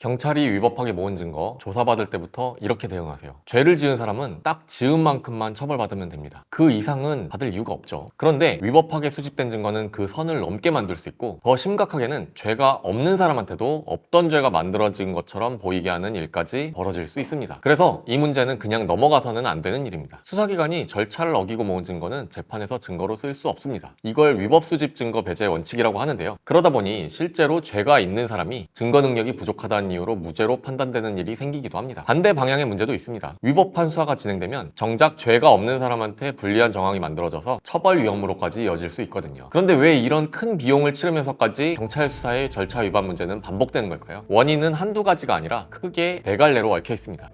경찰이 위법하게 모은 증거 조사받을 때부터 이렇게 대응하세요. 죄를 지은 사람은 딱 지은 만큼만 처벌받으면 됩니다. 그 이상은 받을 이유가 없죠. 그런데 위법하게 수집된 증거는 그 선을 넘게 만들 수 있고, 더 심각하게는 죄가 없는 사람한테도 없던 죄가 만들어진 것처럼 보이게 하는 일까지 벌어질 수 있습니다. 그래서 이 문제는 그냥 넘어가서는 안 되는 일입니다. 수사기관이 절차를 어기고 모은 증거는 재판에서 증거로 쓸 수 없습니다. 이걸 위법 수집 증거 배제 원칙이라고 하는데요. 그러다 보니 실제로 죄가 있는 사람이 증거 능력이 부족하다는 이유로 무죄로 판단되는 일이 생기기도 합니다. 반대 방향의 문제도 있습니다. 위법한 수사가 진행되면 정작 죄가 없는 사람한테 불리한 정황이 만들어져서 처벌 위험으로까지 이어질 수 있거든요. 그런데 왜 이런 큰 비용을 치르면서까지 경찰 수사의 절차 위반 문제는 반복되는 걸까요? 원인은 한두 가지가 아니라 크게 네 갈래로 얽혀 있습니다.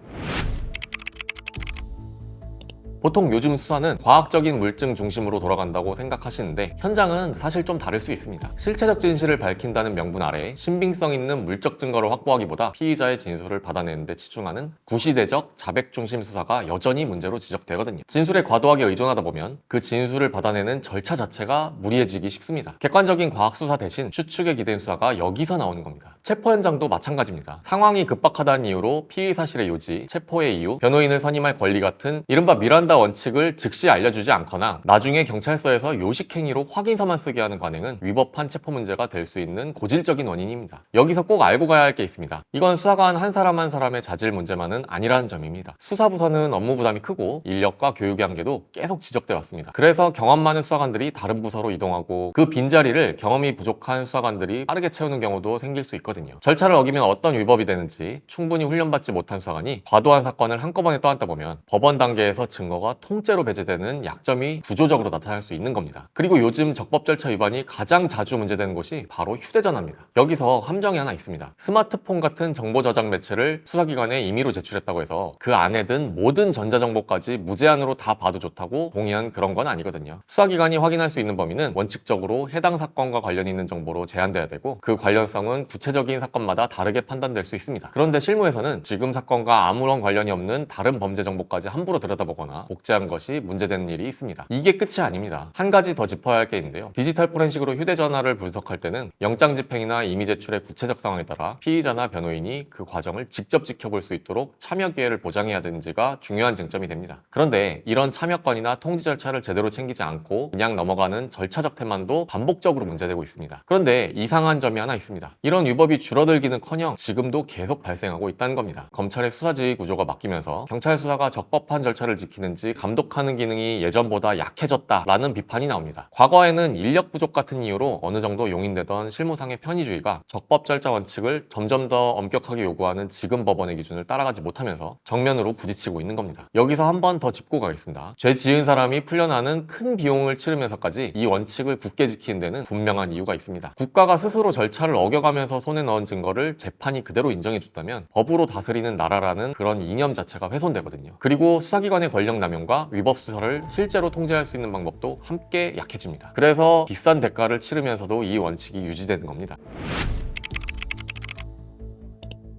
보통 요즘 수사는 과학적인 물증 중심으로 돌아간다고 생각하시는데, 현장은 사실 좀 다를 수 있습니다. 실체적 진실을 밝힌다는 명분 아래 신빙성 있는 물적 증거를 확보하기보다 피의자의 진술을 받아내는 데 치중하는 구시대적 자백 중심 수사가 여전히 문제로 지적되거든요. 진술에 과도하게 의존하다 보면 그 진술을 받아내는 절차 자체가 무리해지기 쉽습니다. 객관적인 과학 수사 대신 추측에 기댄 수사가 여기서 나오는 겁니다. 체포 현장도 마찬가지입니다. 상황이 급박하다는 이유로 피의 사실의 요지, 체포의 이유, 변호인을 선임할 권리 같은 이른바 미란다 원칙을 즉시 알려주지 않거나 나중에 경찰서에서 요식행위로 확인서만 쓰게 하는 관행은 위법한 체포 문제가 될 수 있는 고질적인 원인입니다. 여기서 꼭 알고 가야 할 게 있습니다. 이건 수사관 한 사람 한 사람의 자질 문제만은 아니라는 점입니다. 수사부서는 업무 부담이 크고 인력과 교육의 한계도 계속 지적돼 왔습니다. 그래서 경험 많은 수사관들이 다른 부서로 이동하고, 그 빈자리를 경험이 부족한 수사관들이 빠르게 채우는 경우도 생길 수 있거든요. 절차를 어기면 어떤 위법이 되는지 충분히 훈련받지 못한 수사관이 과도한 사건을 한꺼번에 떠안다 보면 법원 단계에서 증거가 통째로 배제되는 약점이 구조적으로 나타날 수 있는 겁니다. 그리고 요즘 적법 절차 위반이 가장 자주 문제되는 곳이 바로 휴대전화입니다. 여기서 함정이 하나 있습니다. 스마트폰 같은 정보 저장 매체를 수사기관에 임의로 제출했다고 해서 그 안에 든 모든 전자정보까지 무제한으로 다 봐도 좋다고 동의한 그런 건 아니거든요. 수사기관이 확인할 수 있는 범위는 원칙적으로 해당 사건과 관련 있는 정보로 제한돼야 되고, 그 관련성은 구체적인 사건마다 다르게 판단될 수 있습니다. 그런데 실무에서는 지금 사건과 아무런 관련이 없는 다른 범죄 정보까지 함부로 들여다보거나 복제한 것이 문제되는 일이 있습니다. 이게 끝이 아닙니다. 한 가지 더 짚어야 할 게 있는데요. 디지털 포렌식으로 휴대전화를 분석할 때는 영장 집행이나 임의 제출의 구체적 상황에 따라 피의자나 변호인이 그 과정을 직접 지켜볼 수 있도록 참여 기회를 보장해야 되는지가 중요한 쟁점이 됩니다. 그런데 이런 참여권이나 통지 절차를 제대로 챙기지 않고 그냥 넘어가는 절차적 태만도 반복적으로 문제되고 있습니다. 그런데 이상한 점이 하나 있습니다. 이런 위법이 줄어들기는커녕 지금도 계속 발생하고 있다는 겁니다. 검찰의 수사지휘 구조가 바뀌면서 경찰 수사가 적법한 절차를 지키는지 감독하는 기능이 예전보다 약해졌다라는 비판이 나옵니다. 과거에는 인력 부족 같은 이유로 어느 정도 용인되던 실무상의 편의주의가 적법 절차 원칙을 점점 더 엄격하게 요구하는 지금 법원의 기준을 따라가지 못하면서 정면으로 부딪히고 있는 겁니다. 여기서 한 번 더 짚고 가겠습니다. 죄 지은 사람이 풀려나는 큰 비용을 치르면서까지 이 원칙을 굳게 지키는 데는 분명한 이유가 있습니다. 국가가 스스로 절차를 어겨가면서 손에 넣은 증거를 재판이 그대로 인정해줬다면 법으로 다스리는 나라라는 그런 이념 자체가 훼손되거든요. 그리고 수사기관의 권력 남용과 위법 수사를 실제로 통제할 수 있는 방법도 함께 약해집니다. 그래서 비싼 대가를 치르면서도 이 원칙이 유지되는 겁니다.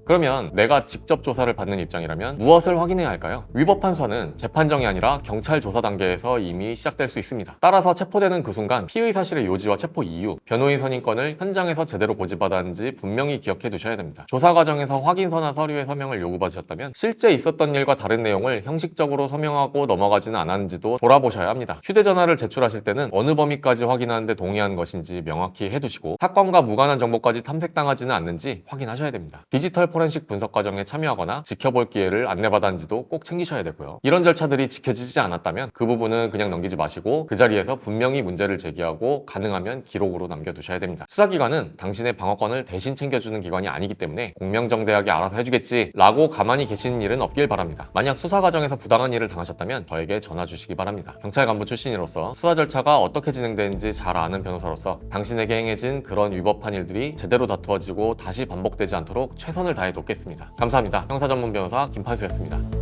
그러면 내가 직접 조사를 받는 입장이라면 무엇을 확인해야 할까요? 위법한 수사는 재판정이 아니라 경찰 조사 단계에서 이미 시작될 수 있습니다. 따라서 체포되는 그 순간 피의 사실의 요지와 체포 이유, 변호인 선임권을 현장에서 제대로 고지받았는지 분명히 기억해 두셔야 됩니다. 조사 과정에서 확인서나 서류의 서명을 요구받으셨다면 실제 있었던 일과 다른 내용을 형식적으로 서명하고 넘어가지는 않았는지도 돌아보셔야 합니다. 휴대전화를 제출하실 때는 어느 범위까지 확인하는데 동의한 것인지 명확히 해두시고, 사건과 무관한 정보까지 탐색당하지는 않는지 확인하셔야 됩니다. 디지털 포렌식 분석 과정에 참여하거나 지켜볼 기회를 안내받았는지도 꼭 챙기셔야 되고요. 이런 절차들이 지켜지지 않았다면 그 부분은 그냥 넘기지 마시고 그 자리에서 분명히 문제를 제기하고 가능하면 기록으로 남겨두셔야 됩니다. 수사기관은 당신의 방어권을 대신 챙겨주는 기관이 아니기 때문에 공명정대하게 알아서 해주겠지 라고 가만히 계시는 일은 없길 바랍니다. 만약 수사 과정에서 부당한 일을 당하셨다면 저에게 전화 주시기 바랍니다. 경찰 간부 출신으로서 수사 절차가 어떻게 진행되는지 잘 아는 변호사로서 당신에게 행해진 그런 위법한 일들이 제대로 다투어지고 다시 반복되지 않도록 최선을 다해 돕겠습니다. 감사합니다. 형사 전문 변호사 김판수였습니다.